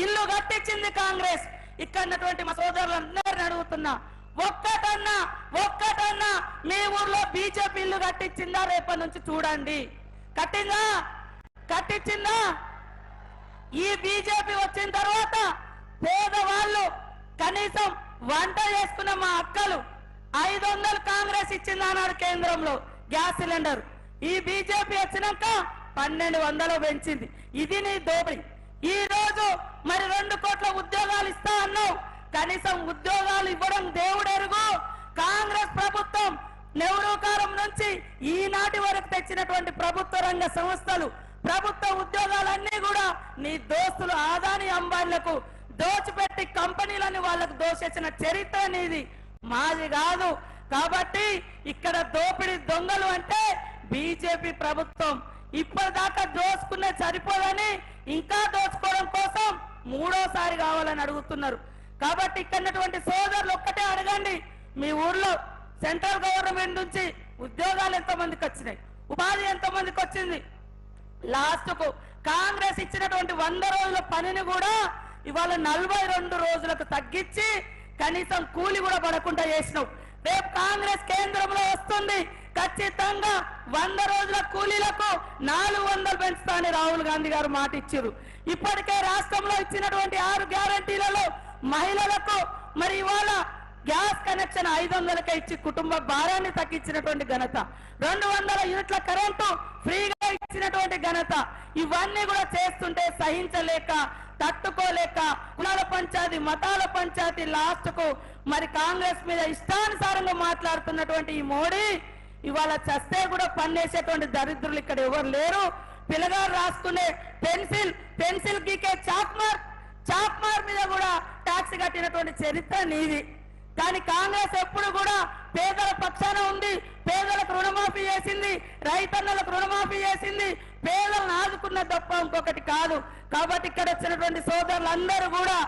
ఇల్లు కట్టించింది కాంగ్రెస్. ఇక్కడ మా సోదరులందరిని అడుగుతున్నా, ఒక్కటన్నా మీ ఊర్లో బీజేపీ ఇల్లు కట్టించిందా? రేపటి నుంచి చూడండి. కట్టించిందా? ఈ బీజేపీ వచ్చిన తర్వాత పేదవాళ్ళు కనీసం వంట చేసుకున్న మా అక్కలు 500 కాంగ్రెస్ ఇచ్చిందన్నాడు కేంద్రంలో గ్యాస్ సిలిండర్. ఈ బీజేపీ వచ్చినాక 1200 పెంచింది. ఇది నీ దోపిడీ. ఈ రోజు మరి 2 కోట్ల ఉద్యోగాలు ఇస్తా అన్నావు. కనీసం ఉద్యోగాలు ఇవ్వడం దేవుడెరుగు. కాంగ్రెస్ ప్రభుత్వం నెహ్రూ కాలం నుంచి ఈనాటి వరకు తెచ్చినటువంటి ప్రభుత్వ రంగ సంస్థలు, ప్రభుత్వ ఉద్యోగాలన్నీ కూడా నీ దోస్తులు ఆదాని అంబానీలకు దోచిపెట్టి కంపెనీలని వాళ్ళకు దోచేసిన చరిత్ర నీది, మాది కాదు. కాబట్టి ఇక్కడ దోపిడీ దొంగలు అంటే బీజేపీ ప్రభుత్వం. ఇప్పటిదాకా దోచుకునే సరిపోదని ఇంకా దోచుకోవడం కోసం 3వసారి కావాలని అడుగుతున్నారు. కాబట్టి ఇక్కడ సోదరులు ఒక్కటే అడగండి, మీ ఊర్లో సెంట్రల్ గవర్నమెంట్ నుంచి ఉద్యోగాలు ఎంతమందికి వచ్చినాయి, ఉపాధి ఎంతమందికి వచ్చింది? లాస్ట్ కు కాంగ్రెస్ ఇచ్చినటువంటి 100 రోజుల పనిని కూడా ఇవాళ 42 రోజులకు తగ్గించి కనీసం కూలి కూడా పడకుండా చేసినావు. రేపు కాంగ్రెస్ కేంద్రంలో వస్తుంది, ఖచ్చితంగా 100 రోజుల కూలీలకు 400 పెంచుతా అని రాహుల్ గాంధీ గారు మాట ఇచ్చారు. ఇప్పటికే రాష్ట్రంలో ఇచ్చినటువంటి 6 గ్యారంటీలలో మహిళలకు మరి ఇవాళ గ్యాస్ కనెక్షన్ 500కే ఇచ్చి కుటుంబ భారాన్ని తగ్గించినటువంటి ఘనత, 200 యూనిట్ల కరెంటు ఫ్రీగా ఇచ్చినటువంటి ఘనత. ఇవన్నీ కూడా చేస్తుంటే సహించలేక, తట్టుకోలేక కులాల పంచాయతీ, మతాల పంచాయతీ, లాస్ట్ కు మరి కాంగ్రెస్ మీద ఇష్టానుసారంగా మాట్లాడుతున్నటువంటి ఈ మోడీ ఇవాళ చస్తే కూడా పన్నేసేటువంటి దరిద్రులు ఇక్కడ ఎవరు లేరు. పిల్లగారు రాసుకునే పెన్సిల్ గీకే చాక్మార్ మీద కూడా ట్యాక్స్ కట్టినటువంటి చరిత్ర నీది. కానీ కాంగ్రెస్ ఎప్పుడు కూడా పేదల పక్షాన ఉంది, పేదలకు రుణమాఫీ చేసింది, రైతన్నలకు రుణమాఫీ చేసింది, పేదలను ఆదుకున్న తప్ప ఇంకొకటి కాదు. కాబట్టి ఇక్కడ వచ్చినటువంటి సోదరులందరూ కూడా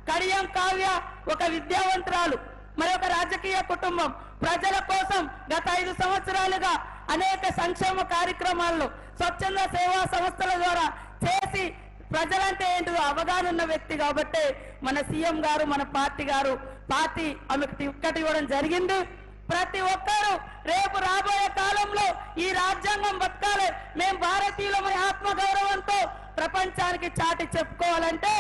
కడియం కావ్య ఒక విద్యావంతురాలు, మరి ఒక రాజకీయ కుటుంబం, ప్రజల కోసం గత 5 సంవత్సరాలుగా అనేక సంక్షేమ కార్యక్రమాల్లో స్వచ్ఛంద సేవా సంస్థల ద్వారా చేసి ప్రజలంటే ఏంటో అవగాహన ఉన్న వ్యక్తి. కాబట్టి మన సీఎం గారు, మన పార్టీ ఆమెకు టికెట్ ఇవ్వడం జరిగింది. ప్రతి ఒక్కరూ రేపు రాబోయే కాలంలో ఈ రాజ్యాంగం బతకాలి, మేము భారతీయులమని ఆత్మగౌరవంతో ప్రపంచానికి చాటి చెప్పుకోవాలంటే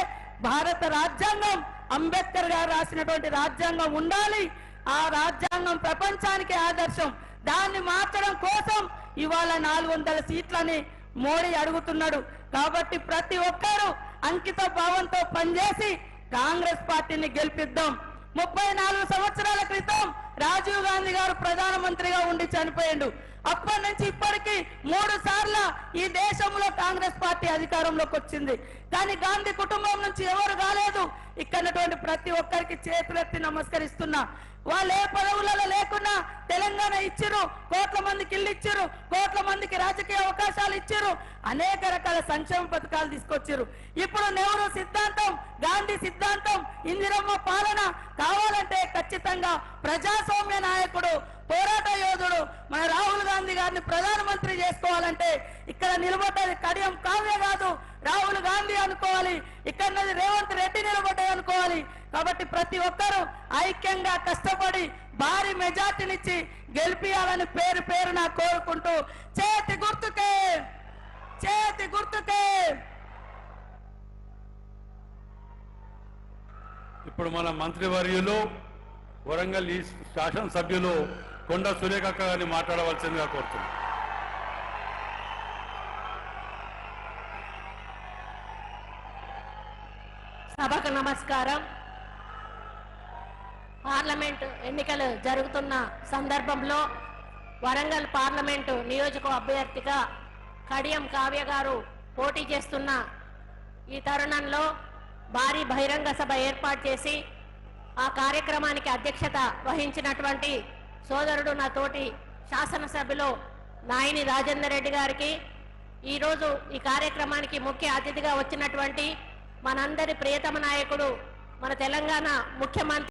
భారత రాజ్యాంగం, అంబేద్కర్ గారు రాసినటువంటి రాజ్యాంగం ఉండాలి. ఆ రాజ్యాంగం ప్రపంచానికి ఆదర్శం. దాన్ని మార్చడం కోసం ఇవాళ 400 సీట్లని మోడీ అడుగుతున్నాడు. కాబట్టి ప్రతి ఒక్కరూ అంకిత భావంతో పనిచేసి కాంగ్రెస్ పార్టీని గెలిపిద్దాం. 34 సంవత్సరాల క్రితం రాజీవ్ గాంధీ గారు ప్రధానమంత్రిగా ఉండి చనిపోయిండు. అప్పటి నుంచి ఇప్పటికీ 3 సార్లు ఈ దేశంలో కాంగ్రెస్ పార్టీ అధికారంలోకి వచ్చింది. కానీ గాంధీ కుటుంబం నుంచి ఎవరు కాలేదు. ఇక్కడ ప్రతి ఒక్కరికి చేతులెత్తి నమస్కరిస్తున్నా. వాళ్ళు ఏ పదవులలో లేకున్నా తెలంగాణ ఇచ్చారు, కోట్ల మందికి ఇల్లు ఇచ్చారు, కోట్ల మందికి రాజకీయ అవకాశాలు ఇచ్చారు, అనేక రకాల సంక్షేమ పథకాలు తీసుకొచ్చారు. ఇప్పుడు నెహ్రూ సిద్ధాంతం, గాంధీ సిద్ధాంతం, ఇందిరమ్మ పాలన కావాలంటే ఖచ్చితంగా ప్రజాస్వామ్య నాయకుడు, పోరాట యోధుడు మన రాహుల్ గాంధీ గారిని ప్రధానమంత్రి చేసుకోవాలంటే ఇక్కడ నిలబడ్డది కడియం కావ్య కాదు, రాహుల్ గాంధీ అనుకోవాలి. ఇక్కడ రేవంత్ రెడ్డి నిలబడ్డది అనుకోవాలి. కాబట్టి ప్రతి ఒక్కరూ ఐక్యంగా కష్టపడి భారీ మెజార్టీనిచ్చి గెలిపియాలని పేరున కోరుకుంటూ చేతి గుర్తుకే. ఇప్పుడు మన మంత్రివర్యులు వరంగల్ ఈ శాసనసభ్యులు కొండ సురేఖక్క గారిని మాట్లాడవలసిందిగా కోరుతున్నాం. సభకు నమస్కారం. పార్లమెంటు ఎన్నికలు జరుగుతున్న సందర్భంలో వరంగల్ పార్లమెంటు నియోజక అభ్యర్థిగా కడియం కావ్య గారు పోటీ చేస్తున్న ఈ తరుణంలో భారీ బహిరంగ సభ ఏర్పాటు చేసి ఆ కార్యక్రమానికి అధ్యక్షత వహించినటువంటి సోదరుడు నా తోటి శాసనసభ్యులు నాయని రాజేందర్ రెడ్డి గారికి, ఈరోజు ఈ కార్యక్రమానికి ముఖ్య అతిథిగా వచ్చినటువంటి మనందరి ప్రియతమ నాయకుడు, మన తెలంగాణ ముఖ్యమంత్రి